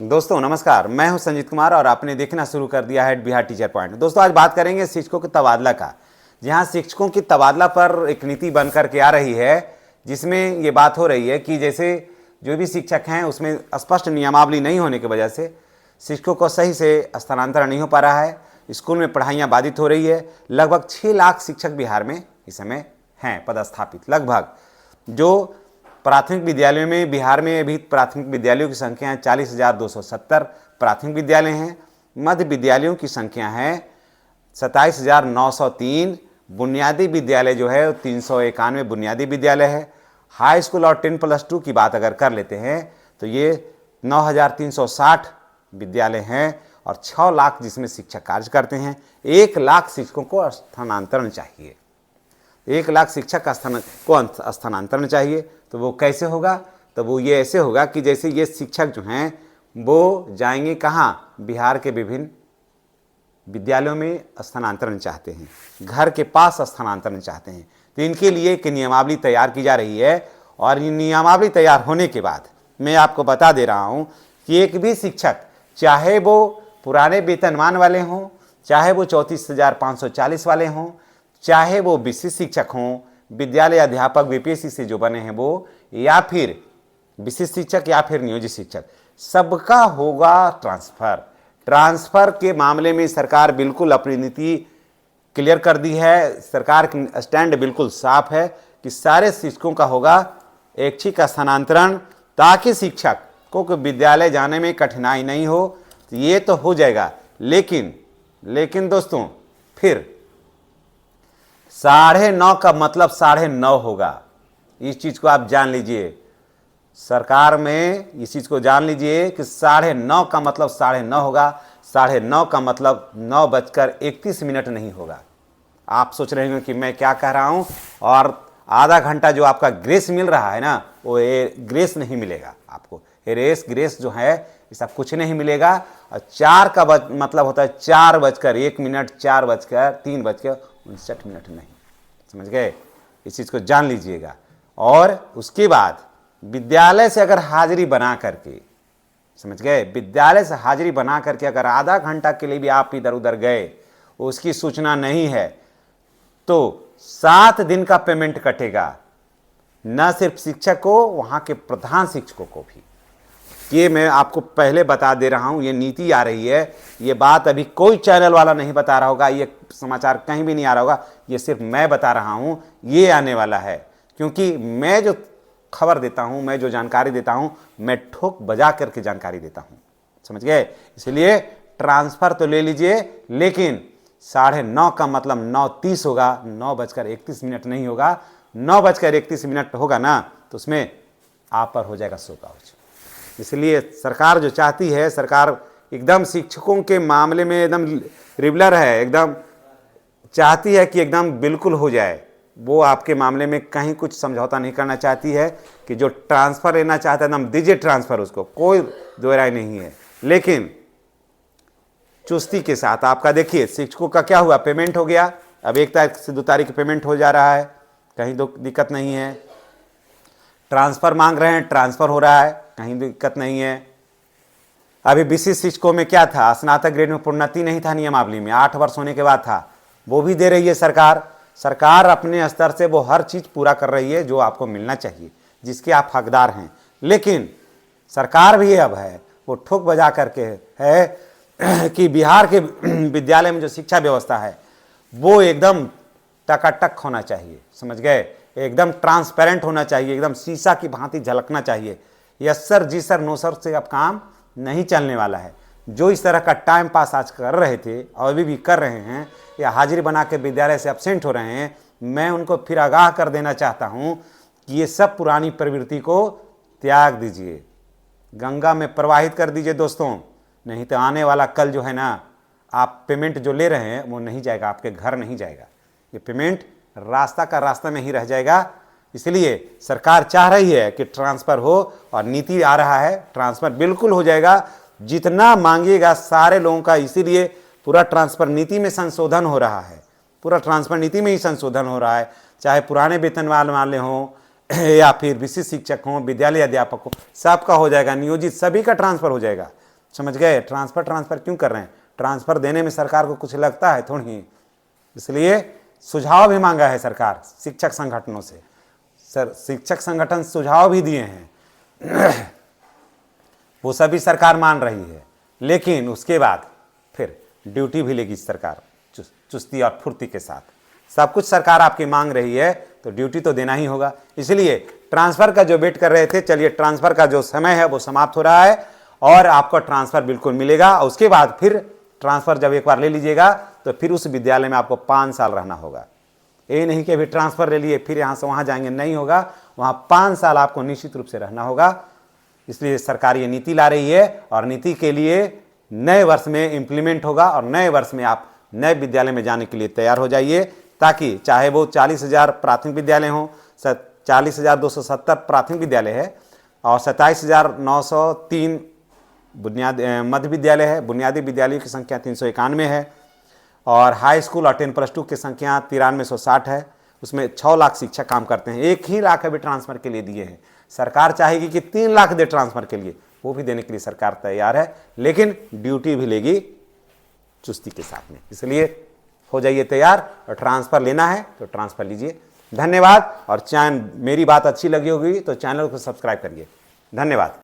दोस्तों नमस्कार, मैं हूं संजीत कुमार और आपने देखना शुरू कर दिया है बिहार टीचर पॉइंट। दोस्तों आज बात करेंगे शिक्षकों के तबादला का, जहां शिक्षकों की तबादला पर एक नीति बनकर के आ रही है, जिसमें ये बात हो रही है कि जैसे जो भी शिक्षक हैं उसमें स्पष्ट नियमावली नहीं होने की वजह से शिक्षकों को सही से स्थानांतरण नहीं हो पा रहा है। स्कूल में पढ़ाइयाँ बाधित हो रही है। लगभग 6 लाख शिक्षक बिहार में इस समय हैं पदस्थापित। लगभग जो प्राथमिक विद्यालयों में बिहार में अभी प्राथमिक विद्यालयों की संख्या है 40,270 प्राथमिक विद्यालय हैं। मध्य विद्यालयों की संख्या है 27,903। बुनियादी विद्यालय जो है 391 बुनियादी विद्यालय है। हाई स्कूल और 10+2 की बात अगर कर लेते हैं तो ये 9,360 विद्यालय हैं और 6 लाख जिसमें शिक्षक कार्य करते हैं। 1 लाख शिक्षकों को स्थानांतरण चाहिए। 1 लाख शिक्षक का स्थानांतरण चाहिए। तो वो कैसे होगा? तो वो ये ऐसे होगा कि जैसे ये शिक्षक जो हैं वो जाएंगे कहाँ? बिहार के विभिन्न विद्यालयों में स्थानांतरण चाहते हैं, घर के पास स्थानांतरण चाहते हैं। तो इनके लिए एक नियमावली तैयार की जा रही है और ये नियमावली तैयार होने के बाद मैं आपको बता दे रहा हूँ कि एक भी शिक्षक, चाहे वो पुराने वेतनमान वाले हों, चाहे वो 34,540 वाले हों, चाहे वो विशिष्ट शिक्षक हों, विद्यालय अध्यापक बीपीएससी से जो बने हैं वो, या फिर विशिष्ट शिक्षक या फिर नियोजित शिक्षक, सबका होगा ट्रांसफर। ट्रांसफर के मामले में सरकार बिल्कुल अपनी नीति क्लियर कर दी है। सरकार की स्टैंड बिल्कुल साफ है कि सारे शिक्षकों का होगा ऐच्छिक स्थानांतरण, ताकि शिक्षक को विद्यालय जाने में कठिनाई नहीं हो। तो ये तो हो जाएगा, लेकिन दोस्तों फिर 9.5 का मतलब 9.5 होगा। इस चीज़ को आप जान लीजिए। सरकार में इस चीज़ को जान लीजिए कि 9.5 का मतलब 9.5 होगा। 9.5 का मतलब 9:31 नहीं होगा। आप सोच रहे हैं कि मैं क्या कह रहा हूं, और आधा घंटा जो आपका ग्रेस मिल रहा है ना, वो ग्रेस नहीं मिलेगा आपको। ग्रेस जो है ये सब कुछ नहीं मिलेगा। और 4 का मतलब होता है 4:01, 4:03:59 नहीं। समझ गए? इस चीज़ को जान लीजिएगा। और उसके बाद विद्यालय से अगर हाजिरी बना करके, समझ गए, विद्यालय से हाजिरी बना करके अगर आधा घंटा के लिए भी आप इधर उधर गए, उसकी सूचना नहीं है, तो 7 दिन का पेमेंट कटेगा। न सिर्फ शिक्षक को, वहाँ के प्रधान शिक्षकों को भी। ये मैं आपको पहले बता दे रहा हूँ, ये नीति आ रही है। ये बात अभी कोई चैनल वाला नहीं बता रहा होगा, ये समाचार कहीं भी नहीं आ रहा होगा, ये सिर्फ मैं बता रहा हूँ। ये आने वाला है, क्योंकि मैं जो खबर देता हूँ, मैं जो जानकारी देता हूँ, मैं ठोक बजा करके जानकारी देता हूँ। समझ गए? इसलिए ट्रांसफ़र तो ले लीजिए, लेकिन 9.5 का मतलब 9:30 होगा, 9:31 नहीं होगा। 9:31 होगा ना, तो उसमें आप पर हो जाएगा शोकआउट। इसलिए सरकार जो चाहती है, सरकार एकदम शिक्षकों के मामले में एकदम रिबलर है, एकदम चाहती है कि एकदम बिल्कुल हो जाए। वो आपके मामले में कहीं कुछ समझौता नहीं करना चाहती है कि जो ट्रांसफ़र लेना चाहता है एकदम दीजिए ट्रांसफ़र, उसको कोई दो राय नहीं है। लेकिन चुस्ती के साथ आपका देखिए, शिक्षकों का क्या हुआ, पेमेंट हो गया। अब 1 तारीख से 2 तारीख पेमेंट हो जा रहा है, कहीं दिक्कत नहीं है। ट्रांसफ़र मांग रहे हैं, ट्रांसफ़र हो रहा है, कहीं दिक्कत नहीं है। अभी विशिष्ट शिक्षकों में क्या था, स्नातक ग्रेड में प्रोन्नति नहीं था नियमावली में, 8 वर्ष होने के बाद था, वो भी दे रही है सरकार। सरकार अपने स्तर से वो हर चीज़ पूरा कर रही है जो आपको मिलना चाहिए, जिसके आप हकदार हैं। लेकिन सरकार भी अब है वो ठोक बजा करके है कि बिहार के विद्यालय में जो शिक्षा व्यवस्था है वो एकदम टकाटक होना चाहिए। समझ गए? एकदम ट्रांसपेरेंट होना चाहिए, एकदम शीशा की भांति झलकना चाहिए। यस सर, जी सर, नो सर से अब काम नहीं चलने वाला है। जो इस तरह का टाइम पास आज कर रहे थे और अभी भी कर रहे हैं, या हाजिरी बना के विद्यालय से एब्सेंट हो रहे हैं, मैं उनको फिर आगाह कर देना चाहता हूं कि ये सब पुरानी प्रवृत्ति को त्याग दीजिए, गंगा में प्रवाहित कर दीजिए दोस्तों। नहीं तो आने वाला कल जो है ना, आप पेमेंट जो ले रहे हैं वो नहीं जाएगा, आपके घर नहीं जाएगा। ये पेमेंट रास्ता का रास्ता में ही रह जाएगा। इसलिए सरकार चाह रही है कि ट्रांसफ़र हो, और नीति आ रहा है, ट्रांसफ़र बिल्कुल हो जाएगा। जितना मांगिएगा सारे लोगों का, इसीलिए पूरा ट्रांसफ़र नीति में संशोधन हो रहा है। पूरा ट्रांसफ़र नीति में ही संशोधन हो रहा है, चाहे पुराने वेतन वाले हों या फिर विशिष्ट शिक्षक हों, विद्यालय अध्यापक हों, सबका हो जाएगा। नियोजित सभी का ट्रांसफ़र हो जाएगा। समझ गए? ट्रांसफ़र क्यों कर रहे हैं? ट्रांसफ़र देने में सरकार को कुछ लगता है थोड़ी ही, इसलिए सुझाव भी मांगा है सरकार शिक्षक संगठनों से। सर शिक्षक संगठन सुझाव भी दिए हैं वो सभी सरकार मान रही है, लेकिन उसके बाद फिर ड्यूटी भी लेगी सरकार चुस्ती और फुर्ती के साथ। सब कुछ सरकार आपकी मांग रही है तो ड्यूटी तो देना ही होगा। इसलिए ट्रांसफ़र का जो वेट कर रहे थे, चलिए ट्रांसफ़र का जो समय है वो समाप्त हो रहा है और आपको ट्रांसफ़र बिल्कुल मिलेगा। उसके बाद फिर ट्रांसफ़र जब एक बार ले लीजिएगा तो फिर उस विद्यालय में आपको 5 साल रहना होगा। ये नहीं कि अभी ट्रांसफ़र ले लिए फिर यहाँ से वहाँ जाएंगे, नहीं होगा। वहाँ 5 साल आपको निश्चित रूप से रहना होगा। इसलिए सरकार ये नीति ला रही है और नीति के लिए नए वर्ष में इम्प्लीमेंट होगा और नए वर्ष में आप नए विद्यालय में जाने के लिए तैयार हो जाइए, ताकि चाहे वो 40,000 प्राथमिक विद्यालय हों, 40,270 प्राथमिक विद्यालय है और 27,903 मध्य विद्यालय है। बुनियादी विद्यालयों की संख्या 391 है और हाई स्कूल और 10+2 की संख्या 9360 है। उसमें 6 लाख शिक्षक काम करते हैं। 1 ही लाख अभी ट्रांसफ़र के लिए दिए हैं। सरकार चाहेगी कि 3 लाख दे ट्रांसफ़र के लिए, वो भी देने के लिए सरकार तैयार है, लेकिन ड्यूटी भी लेगी चुस्ती के साथ में। इसलिए हो जाइए तैयार और ट्रांसफ़र लेना है तो ट्रांसफ़र लीजिए। धन्यवाद। और मेरी बात अच्छी लगी होगी तो चैनल को सब्सक्राइब करिए। धन्यवाद।